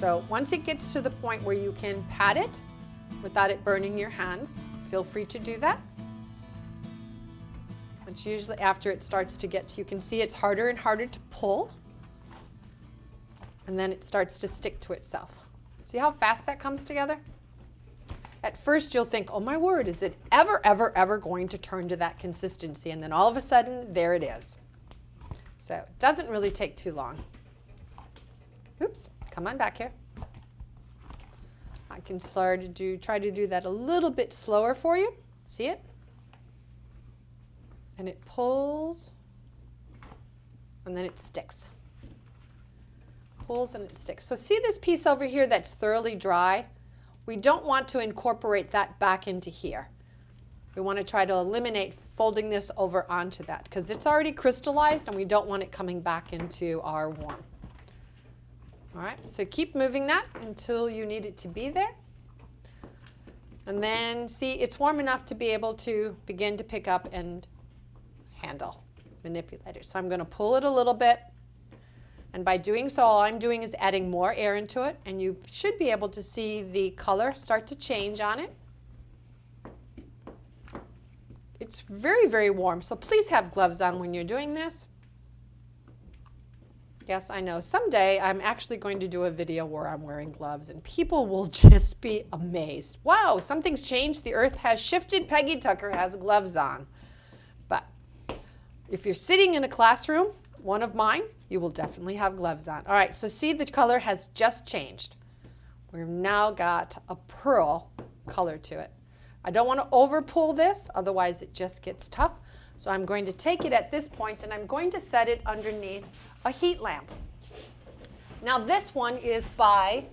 So once it gets to the point where you can pat it without it burning your hands, feel free to do that. It's usually after it starts to get, you can see it's harder and harder to pull, and then it starts to stick to itself. See how fast that comes together? At first you'll think, oh my word, is it ever going to turn to that consistency? And then all of a sudden, there it is. So it doesn't really take too long. Oops, come on back here. I can try to do that a little bit slower for you. See it? And it pulls, and then it sticks. Pulls and it sticks. So see this piece over here that's thoroughly dry? We don't want to incorporate that back into here. We want to try to eliminate folding this over onto that because it's already crystallized and we don't want it coming back into our warm. All right, so keep moving that until you need it to be there. And then see, it's warm enough to be able to begin to pick up and handle, manipulate it. So I'm going to pull it a little bit. And by doing so, all I'm doing is adding more air into it. And you should be able to see the color start to change on it. It's very warm, so please have gloves on when you're doing this. Yes, I know. Someday I'm actually going to do a video where I'm wearing gloves and people will just be amazed. Wow, something's changed. The earth has shifted. Peggy Tucker has gloves on. But if you're sitting in a classroom, one of mine, you will definitely have gloves on. All right, so see the color has just changed. We've now got a pearl color to it. I don't want to over pull this, otherwise it just gets tough. So I'm going to take it at this point and I'm going to set it underneath a heat lamp. Now this one is by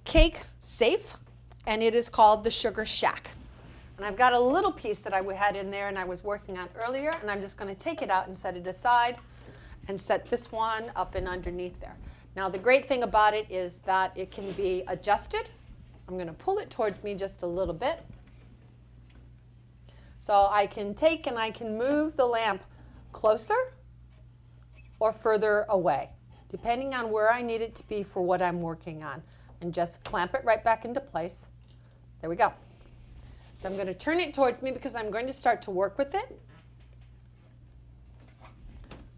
Cake Safe and it is called the Sugar Shack. And I've got a little piece that I had in there and I was working on earlier, and I'm just going to take it out and set it aside and set this one up and underneath there. Now the great thing about it is that it can be adjusted. I'm going to pull it towards me just a little bit. So I can take and I can move the lamp closer or further away, depending on where I need it to be for what I'm working on. And just clamp it right back into place. There we go. So I'm going to turn it towards me because I'm going to start to work with it.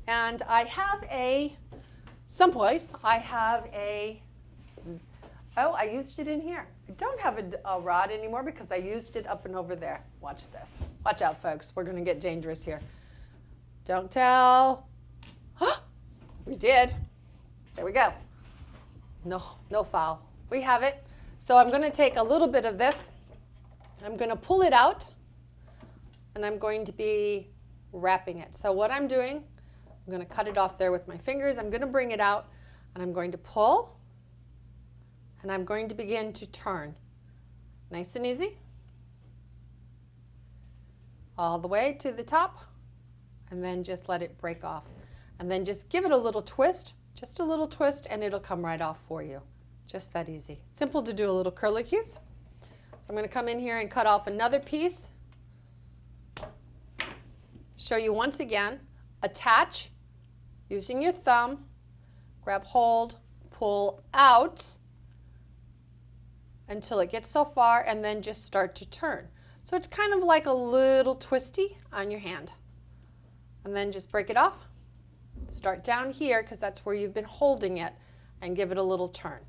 And I have someplace, I have oh, I used it in here. I don't have a rod anymore because I used it up and over there. Watch this. Watch out, folks. We're going to get dangerous here. Don't tell. We did. There we go. No foul. We have it. So I'm going to take a little bit of this. I'm going to pull it out, and I'm going to be wrapping it. So what I'm doing, I'm going to cut it off there with my fingers. I'm going to bring it out, and I'm going to pull, and I'm going to begin to turn. Nice and easy. All the way to the top, and then just let it break off. And then just give it a little twist, just a little twist, and it'll come right off for you. Just that easy. Simple to do a little curlicues. So I'm going to come in here and cut off another piece. Show you once again, attach using your thumb, grab hold, pull out until it gets so far, and then just start to turn. So it's kind of like a little twisty on your hand. And then just break it off. Start down here because that's where you've been holding it, and give it a little turn.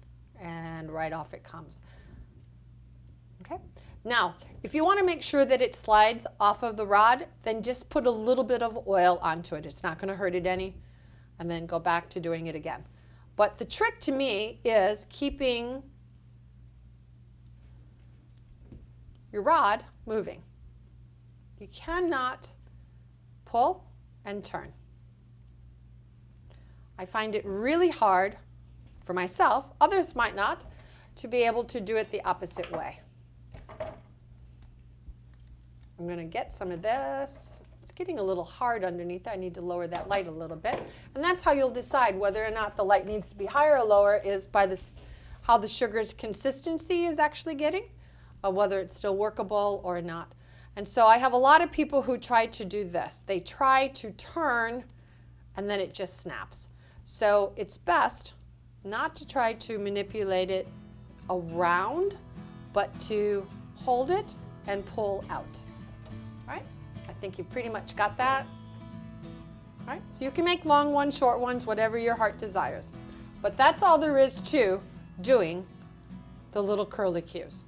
And right off it comes. Okay. Now, if you want to make sure that it slides off of the rod, then just put a little bit of oil onto it. It's not going to hurt it any. And then go back to doing it again. But the trick to me is keeping your rod moving. You cannot pull and turn. I find it really hard for myself, others might not, to be able to do it the opposite way. I'm going to get some of this. It's getting a little hard underneath. I need to lower that light a little bit. And that's how you'll decide whether or not the light needs to be higher or lower, is by how the sugar's consistency is actually getting, or whether it's still workable or not. And so I have a lot of people who try to do this. They try to turn and then it just snaps. So it's best not to try to manipulate it around, but to hold it and pull out. All right, I think you pretty much got that. All right, so you can make long ones, short ones, whatever your heart desires. But that's all there is to doing the little curlicues.